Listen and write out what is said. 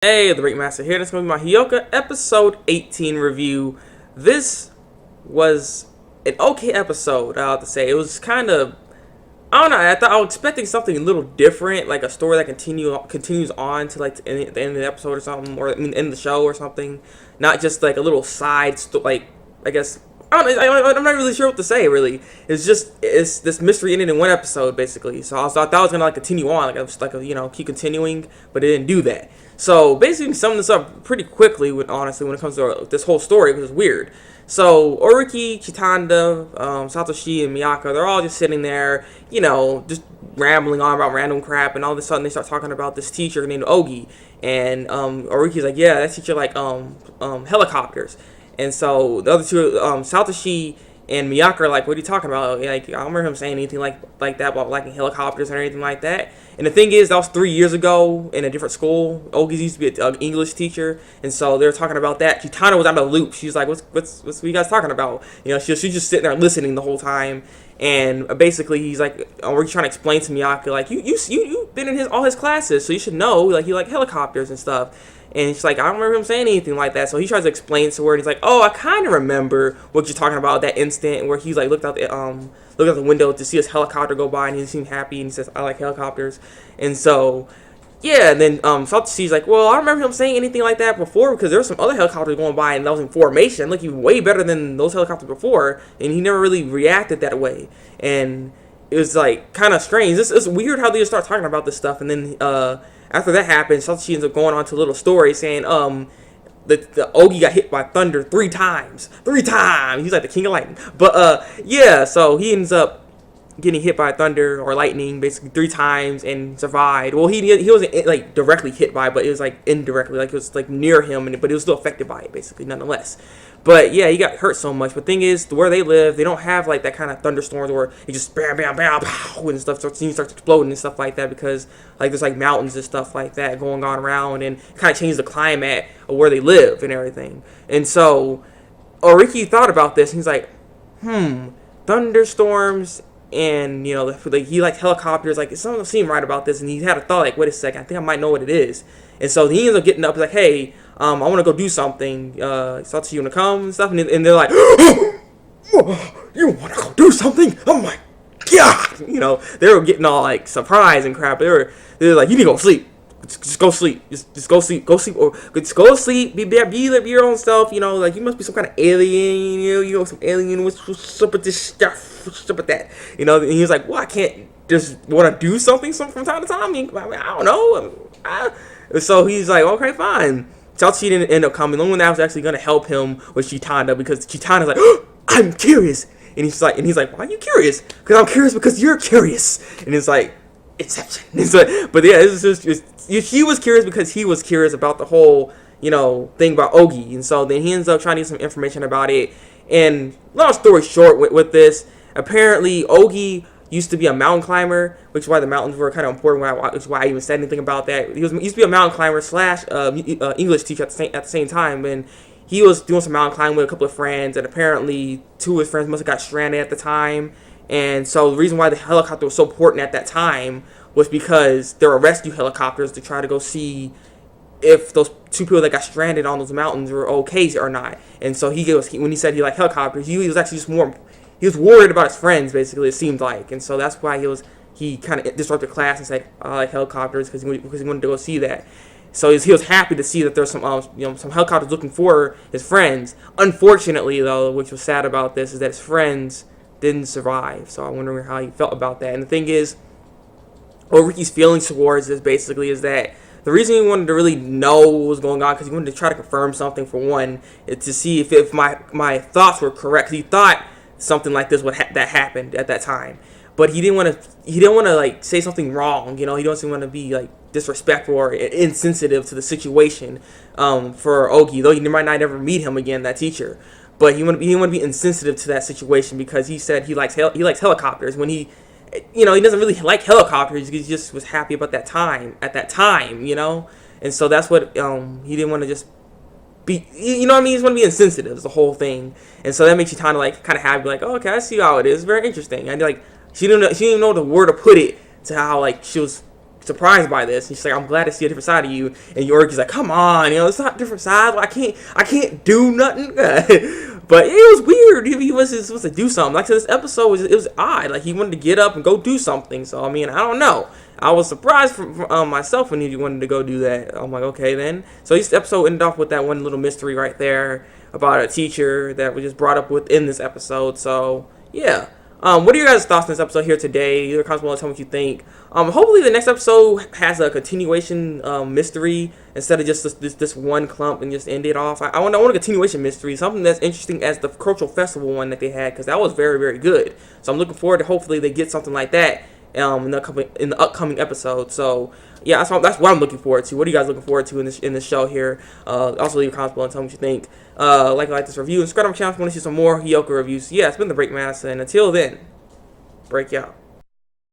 Hey, Thabreakmasta here. This is going to be my Hyouka episode 18 review. This was an okay episode, I have to say. It was kind of, I don't know, I was expecting something a little different, like a story that continues on to like the end of the episode or something, or end of the show or something. Not just like a little like, I guess, I don't know, I'm not really sure what to say, really. It's this mystery ended in one episode, basically. So I thought I was going to like continue on, like, I was like, keep continuing, but it didn't do that. So basically, sum this up pretty quickly, honestly, when it comes to this whole story, because it's weird. So Oreki, Chitanda, Satoshi, and Miyaka, they're all just sitting there, just rambling on about random crap, and all of a sudden they start talking about this teacher named Ogi, and Oreki's like, yeah, that teacher like helicopters, and so the other two, Satoshi and Miyaka, are like, what are you talking about? Like, I don't remember him saying anything like that about liking helicopters or anything like that. And the thing is, that was 3 years ago in a different school. Ogi used to be an English teacher, and so they were talking about that. Kitana was out of the loop. She's like, what you guys talking about? She's just sitting there listening the whole time. And basically, he's like, we're trying to explain to Miyaka, like, you've been in all his classes, so you should know, like, you like helicopters and stuff. And she's like, I don't remember him saying anything like that. So he tries to explain to her, and he's like, oh, I kind of remember what you're talking about, that instant where he's like looked out the window to see his helicopter go by, and he seemed happy, and he says, I like helicopters. And so, yeah, and then Satoshi's like, well, I don't remember him saying anything like that before, because there were some other helicopters going by, and that was in formation, looking way better than those helicopters before, and he never really reacted that way. And it was like kind of strange. It's weird how they just start talking about this stuff, and then after that happens, Satoshi ends up going on to a little story saying the Ogi got hit by thunder 3 times. 3 times. He's like the king of lightning. But yeah, so he ends up getting hit by thunder or lightning basically 3 times and survived. Well, he wasn't like directly hit by it, but it was like indirectly, like it was like near him, but it was still affected by it basically nonetheless. But yeah, he got hurt so much. But thing is, where they live, they don't have like that kind of thunderstorms where it just bam, bam, bam, pow, and stuff starts exploding and stuff like that, because like there's like mountains and stuff like that going on around, and kind of changes the climate of where they live and everything. And so Oreki thought about this, and he's like, thunderstorms, and he liked helicopters, like something don't seem right about this. And he had a thought, like, wait a second, I think I might know what it is. And so he ends up getting up, he's like, hey, I want to go do something. Satoshi, you want to come and stuff? And they're like, you want to go do something? Oh my god! They were getting all like surprised and crap. They were like, you need to go sleep. Just go sleep. Just go sleep. Go sleep. Or just go sleep. Be your own self. Like you must be some kind of alien. Some alien. What's up with this stuff? What's up with that? And he was like, well, I can't just want to do something from time to time. I mean, I don't know. So he's like, okay, fine. Satoshi didn't end up coming. The only one that was actually going to help him was Chitanda, because Chitanda's like, I'm curious. And he's like, why are you curious? Because I'm curious because you're curious. And it's like, Inception. It's like, but yeah, he was curious because he was curious about the whole, thing about Ogi. And so then he ends up trying to get some information about it. And long story short with this, apparently Ogi used to be a mountain climber, which is why the mountains were kind of important, which is why I even said anything about that. He used to be a mountain climber slash English teacher at the same time, and he was doing some mountain climbing with a couple of friends, and apparently 2 of his friends must have got stranded at the time. And so the reason why the helicopter was so important at that time was because there were rescue helicopters to try to go see if those 2 people that got stranded on those mountains were okay or not. And so when he said he liked helicopters, he was actually just more, he was worried about his friends, basically, it seemed like. And so that's why he kind of disrupted class and said, I like helicopters, because he wanted to go see that. So he was happy to see that there's some helicopters looking for his friends. Unfortunately, though, which was sad about this, is that his friends didn't survive. So I'm wondering how he felt about that. And the thing is, Riki's feelings towards this basically is that the reason he wanted to really know what was going on, because he wanted to try to confirm something, for one, is to see if my thoughts were correct. He thought something like this that happened at that time, but he didn't want to like say something wrong. He doesn't want to be like disrespectful or insensitive to the situation for Ogi, though he might not ever meet him again, that teacher. But he didn't want to be insensitive to that situation, because he said he likes helicopters. When he doesn't really like helicopters, he just was happy about that time at that time. And so that's what he didn't want to just be, you know what I mean? He just want to be insensitive. It's the whole thing. And so that makes you kind of happy, like, oh, okay, I see how it is. It's very interesting. And like she didn't even know the word to put it, to how like she was surprised by this. And she's like, I'm glad to see a different side of you. And Oreki's like, come on, it's not a different side. I can't do nothing. But it was weird. He was supposed to do something. Like, so this episode was odd. Like, he wanted to get up and go do something. So, I mean, I don't know. I was surprised from myself when he wanted to go do that. I'm like, okay, then. So this episode ended off with that one little mystery right there about a teacher that was just brought up within this episode. So, yeah. What are your guys' thoughts on this episode here today? Either comment below and tell me what you think. Hopefully the next episode has a continuation mystery instead of just this one clump and just end it off. I want a continuation mystery, something that's interesting as the cultural festival one that they had, because that was very, very good. So I'm looking forward to hopefully they get something like that in the upcoming episode. So yeah, that's what I'm looking forward to. What are you guys looking forward to in this show here? Also leave a comment below and tell me what you think. Like this review and subscribe to my channel if you want to see some more Hyouka reviews. Yeah, it's been the Thabreakmasta, and until then, break out.